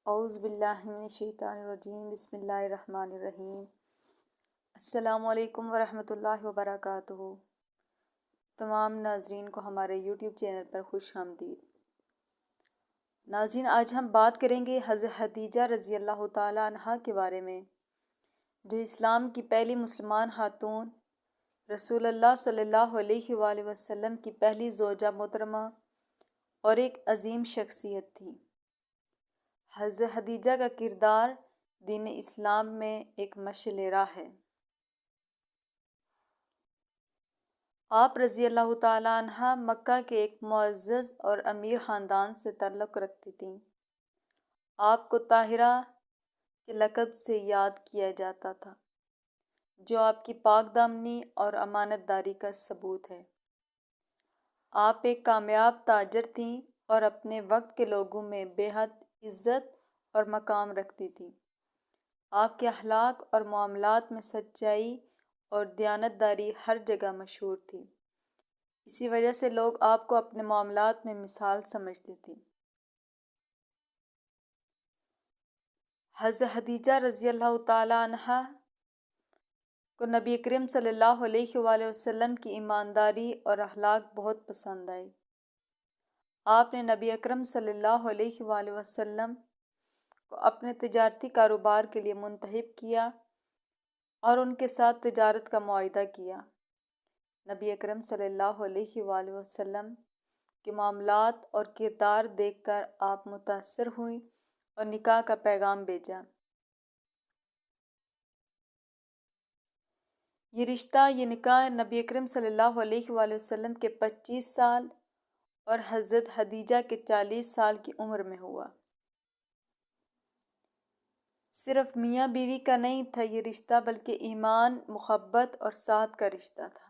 اعوذ باللہ من الشیطان الرجیم بسم اللہ الرحمن الرحیم۔ السلام علیکم ورحمۃ اللہ وبرکاتہ۔ تمام ناظرین کو ہمارے یوٹیوب چینل پر خوش آمدید۔ ناظرین، آج ہم بات کریں گے حضرت خدیجہ رضی اللہ تعالیٰ عنہا کے بارے میں، جو اسلام کی پہلی مسلمان خاتون، رسول اللہ صلی اللہ علیہ وآلہ وسلم کی پہلی زوجہ محترمہ اور ایک عظیم شخصیت تھی۔ حضرت خدیجہ کا کردار دین اسلام میں ایک مشعل راہ ہے۔ آپ رضی اللہ تعالیٰ عنہ مکہ کے ایک معزز اور امیر خاندان سے تعلق رکھتی تھیں۔ آپ کو طاہرہ کے لقب سے یاد کیا جاتا تھا، جو آپ کی پاک دامنی اور امانت داری کا ثبوت ہے۔ آپ ایک کامیاب تاجر تھیں اور اپنے وقت کے لوگوں میں بے حد عزت اور مقام رکھتی تھیں۔ آپ کے اخلاق اور معاملات میں سچائی اور دیانتداری ہر جگہ مشہور تھی۔ اسی وجہ سے لوگ آپ کو اپنے معاملات میں مثال سمجھتے تھے۔ حضرت خدیجہ رضی اللہ تعالیٰ عنہا کو نبی کریم صلی اللہ علیہ وآلہ وسلم کی ایمانداری اور اخلاق بہت پسند آئے۔ آپ نے نبی اکرم صلی اللہ علیہ وآلہ وسلم کو اپنے تجارتی کاروبار کے لیے منتخب کیا اور ان کے ساتھ تجارت کا معاہدہ کیا۔ نبی اکرم صلی اللہ علیہ وآلہ وسلم کے معاملات اور کردار دیکھ کر آپ متاثر ہوئیں اور نکاح کا پیغام بھیجا۔ یہ نکاح نبی اکرم صلی اللہ علیہ وآلہ وسلم کے 25 سال اور حضرت خدیجہ کے 40 سال کی عمر میں ہوا۔ صرف میاں بیوی کا نہیں تھا یہ رشتہ، بلکہ ایمان، محبت اور ساتھ کا رشتہ تھا۔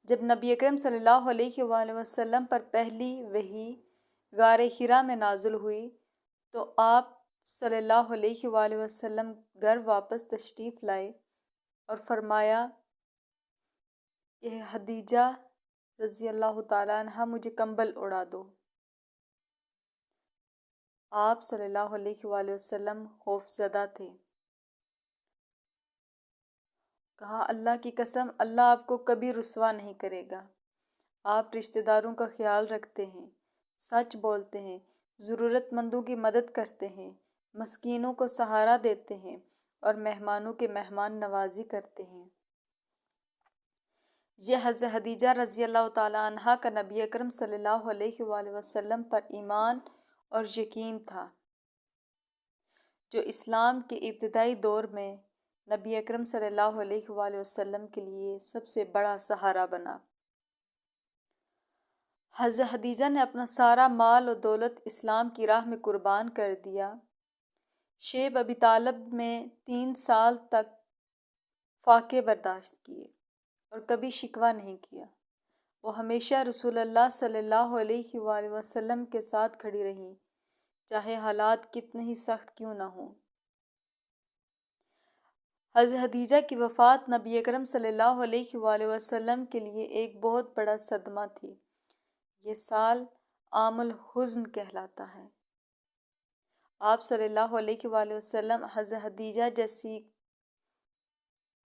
جب نبی اکرم صلی اللہ علیہ وآلہ وسلم پر پہلی وحی غار حرا میں نازل ہوئی تو آپ صلی اللہ علیہ وآلہ وسلم گھر واپس تشریف لائے اور فرمایا کہ خدیجہ رضی اللہ تعالیٰ عنہا مجھے کمبل اڑا دو۔ آپ صلی اللہ علیہ وآلہ وسلم خوف زدہ تھے۔ کہا، اللہ کی قسم، اللہ آپ کو کبھی رسوا نہیں کرے گا۔ آپ رشتہ داروں کا خیال رکھتے ہیں، سچ بولتے ہیں، ضرورت مندوں کی مدد کرتے ہیں، مسکینوں کو سہارا دیتے ہیں اور مہمانوں کے مہمان نوازی کرتے ہیں۔ یہ حضرت خدیجہ رضی اللہ تعالیٰ عنہا کا نبی اکرم صلی اللہ علیہ وآلہ وسلم پر ایمان اور یقین تھا، جو اسلام کے ابتدائی دور میں نبی اکرم صلی اللہ علیہ وآلہ وسلم کے لیے سب سے بڑا سہارا بنا۔ حضرت خدیجہ نے اپنا سارا مال اور دولت اسلام کی راہ میں قربان کر دیا۔ شیب ابی طالب میں 3 سال تک فاقے برداشت کیے اور کبھی شکوہ نہیں کیا۔ وہ ہمیشہ رسول اللہ صلی اللہ علیہ وآلہ وسلم کے ساتھ کھڑی رہیں، چاہے حالات کتنے ہی سخت کیوں نہ ہوں۔ حضرت خدیجہ کی وفات نبی اکرم صلی اللہ علیہ وآلہ وسلم کے لیے ایک بہت بڑا صدمہ تھی۔ یہ سال عام الحزن کہلاتا ہے۔ آپ صلی اللہ علیہ وآلہ وسلم حضرت خدیجہ جیسی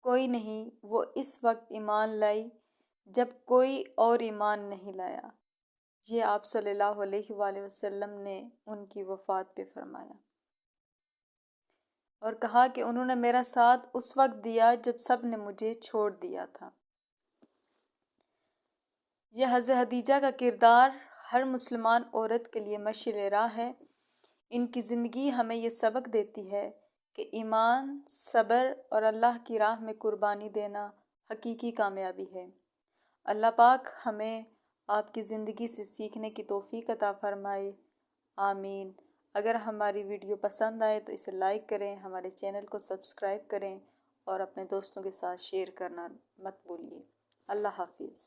کوئی نہیں، وہ اس وقت ایمان لائی جب کوئی اور ایمان نہیں لایا۔ یہ آپ صلی اللہ علیہ وآلہ وسلم نے ان کی وفات پہ فرمایا اور کہا کہ انہوں نے میرا ساتھ اس وقت دیا جب سب نے مجھے چھوڑ دیا تھا۔ یہ حضرت خدیجہ کا کردار ہر مسلمان عورت کے لیے مشعل راہ ہے۔ ان کی زندگی ہمیں یہ سبق دیتی ہے کہ ایمان، صبر اور اللہ کی راہ میں قربانی دینا حقیقی کامیابی ہے۔ اللہ پاک ہمیں آپ کی زندگی سے سیکھنے کی توفیق عطا فرمائے، آمین۔ اگر ہماری ویڈیو پسند آئے تو اسے لائک کریں، ہمارے چینل کو سبسکرائب کریں اور اپنے دوستوں کے ساتھ شیئر کرنا مت بھولیے۔ اللہ حافظ۔